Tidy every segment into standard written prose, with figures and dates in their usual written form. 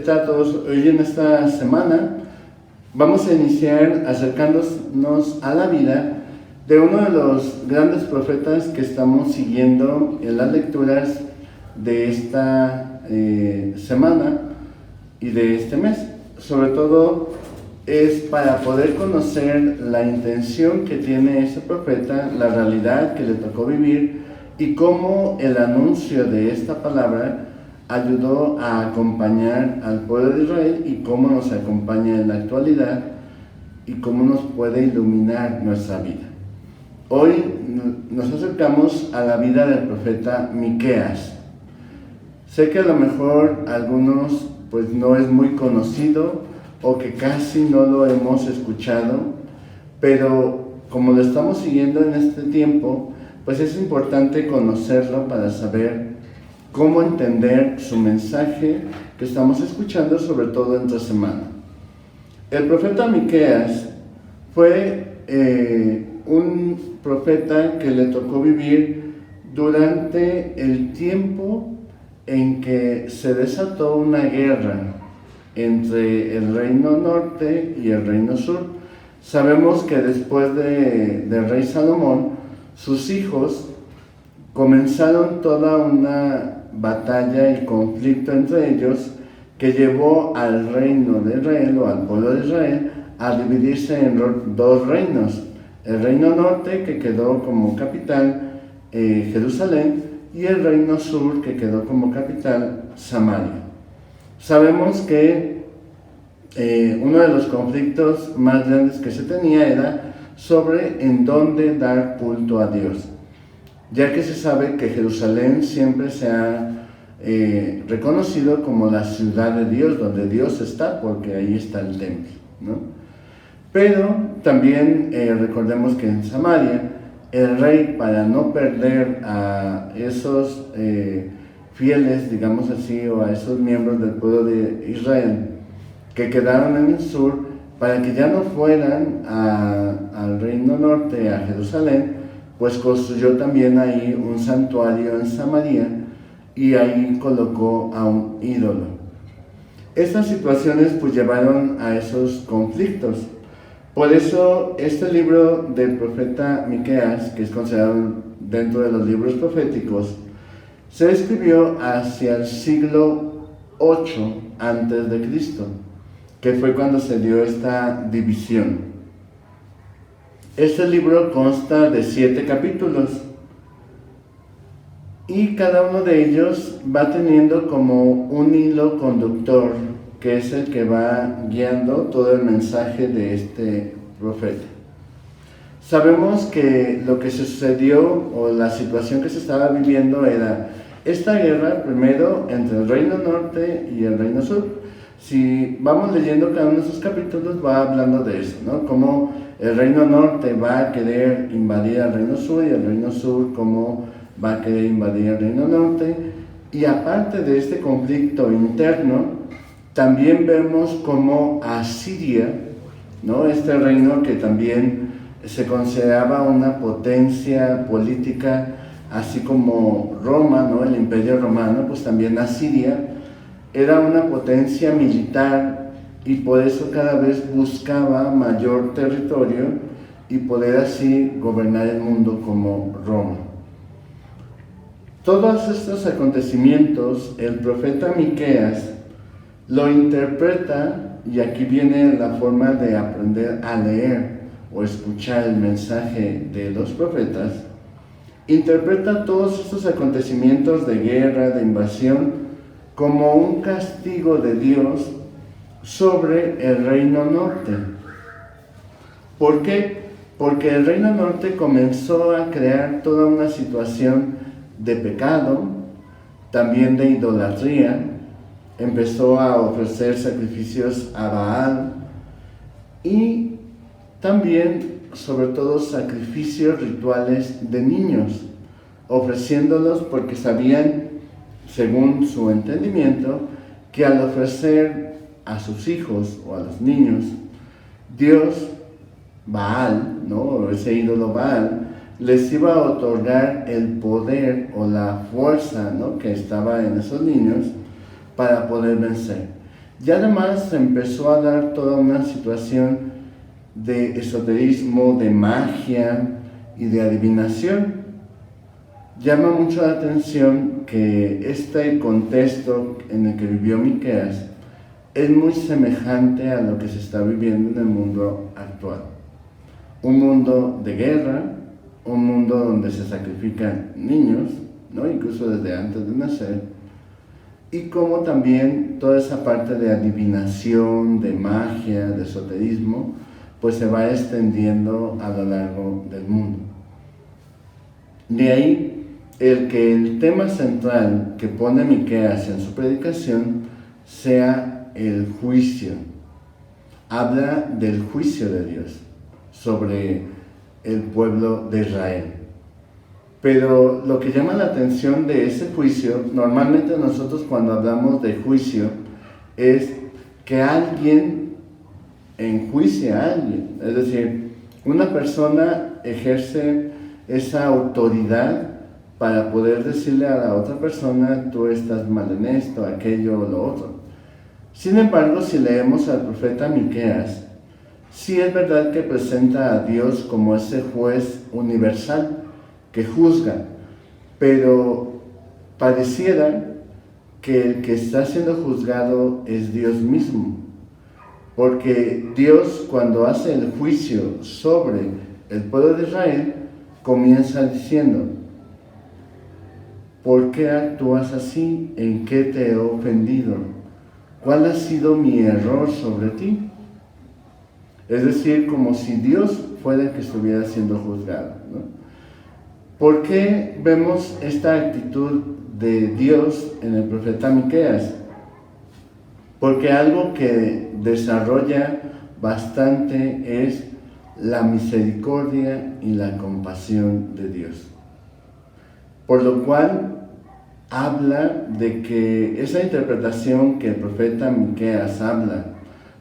tal a todos? Hoy en esta semana vamos a iniciar acercándonos a la vida de uno de los grandes profetas que estamos siguiendo en las lecturas de esta semana y de este mes. Sobre todo es para poder conocer la intención que tiene ese profeta, la realidad que le tocó vivir y cómo el anuncio de esta palabra ayudó a acompañar al pueblo de Israel y cómo nos acompaña en la actualidad y cómo nos puede iluminar nuestra vida. Hoy nos acercamos a la vida del profeta Miqueas. Sé que a lo mejor algunos pues no es muy conocido o que casi no lo hemos escuchado, pero como lo estamos siguiendo en este tiempo, pues es importante conocerlo para saber cómo entender su mensaje que estamos escuchando, sobre todo entre semana. El profeta Miqueas fue un profeta que le tocó vivir durante el tiempo en que se desató una guerra entre el reino norte y el reino sur. Sabemos que después del rey Salomón, sus hijos comenzaron toda una batalla y conflicto entre ellos que llevó al reino de Israel o al pueblo de Israel a dividirse en dos reinos: el reino norte, que quedó como capital Jerusalén, y el reino sur, que quedó como capital Samaria. Sabemos que uno de los conflictos más grandes que se tenía era sobre en dónde dar culto a Dios, ya que se sabe que Jerusalén siempre se ha reconocido como la ciudad de Dios, donde Dios está, porque ahí está el templo, ¿no? Pero también recordemos que en Samaria, el rey, para no perder a esos fieles, digamos así, o a esos miembros del pueblo de Israel que quedaron en el sur, para que ya no fueran al reino norte, a Jerusalén, pues construyó también ahí un santuario en Samaria y ahí colocó a un ídolo. Estas situaciones pues llevaron a esos conflictos. Por eso este libro del profeta Miqueas, que es considerado dentro de los libros proféticos, se escribió hacia el siglo 8 antes de Cristo, que fue cuando se dio esta división. Este libro consta de 7 capítulos y cada uno de ellos va teniendo como un hilo conductor, que es el que va guiando todo el mensaje de este profeta. Sabemos que lo que sucedió o la situación que se estaba viviendo era esta guerra primero entre el reino norte y el reino sur. Si vamos leyendo cada uno de esos capítulos, va hablando de eso, ¿no? Cómo el reino norte va a querer invadir al reino sur y el reino sur cómo va a querer invadir al reino norte. Y aparte de este conflicto interno, también vemos cómo Asiria, ¿no? Este reino que también se consideraba una potencia política, así como Roma, ¿no? El imperio romano, pues también Asiria era una potencia militar y por eso cada vez buscaba mayor territorio y poder así gobernar el mundo como Roma. Todos estos acontecimientos el profeta Miqueas lo interpreta, y aquí viene la forma de aprender a leer o escuchar el mensaje de los profetas. Interpreta todos estos acontecimientos de guerra, de invasión, como un castigo de Dios sobre el reino norte. ¿Por qué? Porque el reino norte comenzó a crear toda una situación de pecado, también de idolatría. Empezó a ofrecer sacrificios a Baal y también, sobre todo, sacrificios rituales de niños, ofreciéndolos porque sabían, según su entendimiento, que al ofrecer a sus hijos o a los niños, Dios, Baal, ¿no? Ese ídolo Baal, les iba a otorgar el poder o la fuerza, ¿no? Que estaba en esos niños para poder vencer. Y además se empezó a dar toda una situación de esoterismo, de magia y de adivinación. Llama mucho la atención que este contexto en el que vivió Miqueas es muy semejante a lo que se está viviendo en el mundo actual. Un mundo de guerra, un mundo donde se sacrifican niños, ¿no? Incluso desde antes de nacer, y como también toda esa parte de adivinación, de magia, de esoterismo, pues se va extendiendo a lo largo del mundo. De ahí el que el tema central que pone Miqueas en su predicación sea el juicio. Habla del juicio de Dios sobre el pueblo de Israel. Pero lo que llama la atención de ese juicio, normalmente nosotros cuando hablamos de juicio, es que alguien enjuicia a alguien. Es decir, una persona ejerce esa autoridad para poder decirle a la otra persona, tú estás mal en esto, aquello o lo otro. Sin embargo, si leemos al profeta Miqueas, sí es verdad que presenta a Dios como ese juez universal que juzga, pero pareciera que el que está siendo juzgado es Dios mismo, porque Dios, cuando hace el juicio sobre el pueblo de Israel, comienza diciendo: ¿por qué actúas así? ¿En qué te he ofendido? ¿Cuál ha sido mi error sobre ti? Es decir, como si Dios fuera el que estuviera siendo juzgado, ¿no? ¿Por qué vemos esta actitud de Dios en el profeta Miqueas? Porque algo que desarrolla bastante es la misericordia y la compasión de Dios. Por lo cual habla de que esa interpretación que el profeta Miqueas habla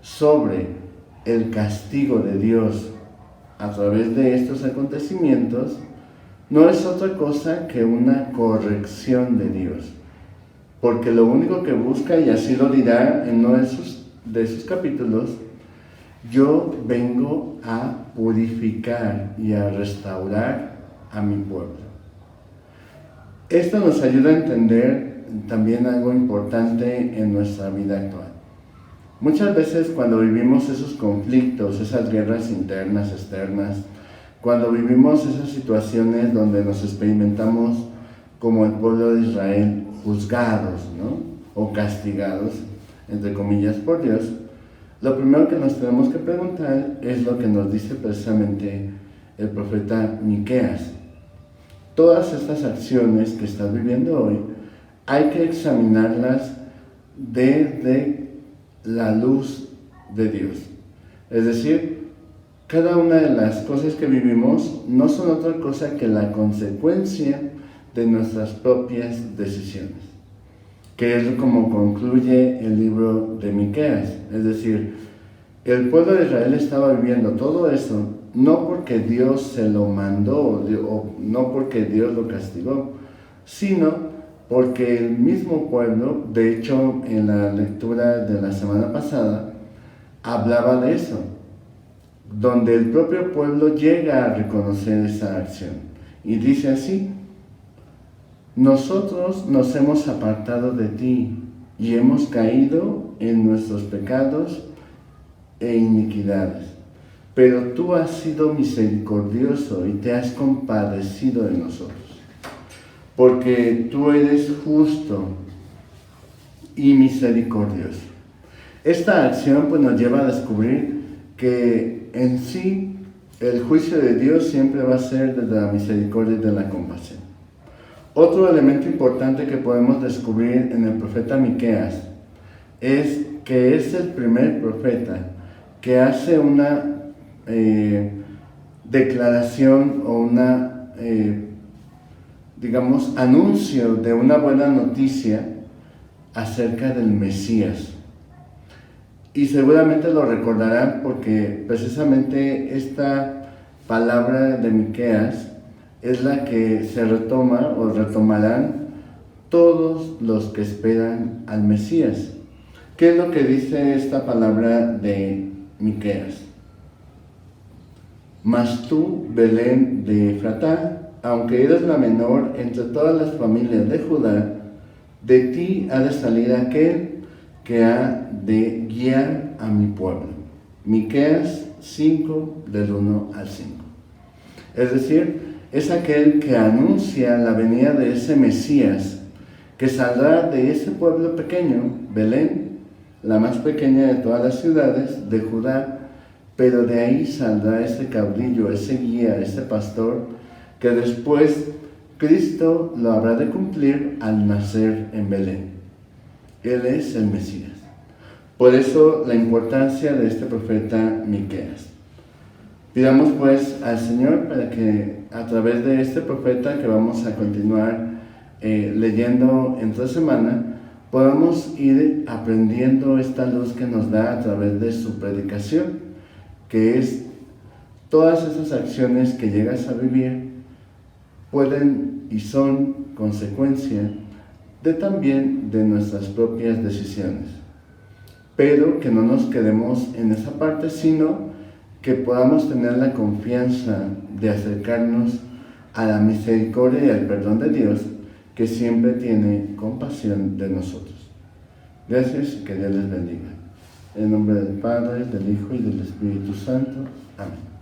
sobre el castigo de Dios a través de estos acontecimientos no es otra cosa que una corrección de Dios. Porque lo único que busca, y así lo dirá en uno de sus capítulos, yo vengo a purificar y a restaurar a mi pueblo. Esto nos ayuda a entender también algo importante en nuestra vida actual. Muchas veces cuando vivimos esos conflictos, esas guerras internas, externas, cuando vivimos esas situaciones donde nos experimentamos como el pueblo de Israel juzgados, ¿no? O castigados, entre comillas, por Dios, lo primero que nos tenemos que preguntar es lo que nos dice precisamente el profeta Miqueas. Todas estas acciones que estás viviendo hoy hay que examinarlas desde la luz de Dios. Es decir, cada una de las cosas que vivimos no son otra cosa que la consecuencia de nuestras propias decisiones, que es como concluye el libro de Miqueas. Es decir, el pueblo de Israel estaba viviendo todo eso no porque Dios se lo mandó o no porque Dios lo castigó, sino porque el mismo pueblo, de hecho en la lectura de la semana pasada, hablaba de eso, donde el propio pueblo llega a reconocer esa acción. Y dice así: nosotros nos hemos apartado de ti y hemos caído en nuestros pecados e iniquidades. Pero tú has sido misericordioso y te has compadecido de nosotros, porque tú eres justo y misericordioso. Esta acción pues nos lleva a descubrir que en sí el juicio de Dios siempre va a ser desde la misericordia y de la compasión. Otro elemento importante que podemos descubrir en el profeta Miqueas es que es el primer profeta que hace una declaración o una, anuncio de una buena noticia acerca del Mesías. Y seguramente lo recordarán porque precisamente esta palabra de Miqueas es la que se retoma o retomarán todos los que esperan al Mesías. ¿Qué es lo que dice esta palabra de Miqueas? Mas tú, Belén de Efratá, aunque eres la menor entre todas las familias de Judá, de ti ha de salir aquel que ha de guiar a mi pueblo. Miqueas 5, del 1 al 5. Es decir, es aquel que anuncia la venida de ese Mesías, que saldrá de ese pueblo pequeño, Belén, la más pequeña de todas las ciudades de Judá, pero de ahí saldrá ese caudillo, ese guía, ese pastor, que después Cristo lo habrá de cumplir al nacer en Belén. Él es el Mesías. Por eso la importancia de este profeta Miqueas. Pidamos pues al Señor para que a través de este profeta que vamos a continuar leyendo entre semana, podamos ir aprendiendo esta luz que nos da a través de su predicación, que es todas esas acciones que llegas a vivir pueden y son consecuencia de también de nuestras propias decisiones, pero que no nos quedemos en esa parte, sino que podamos tener la confianza de acercarnos a la misericordia y al perdón de Dios, que siempre tiene compasión de nosotros. Gracias y que Dios les bendiga. En nombre del Padre, del Hijo y del Espíritu Santo. Amén.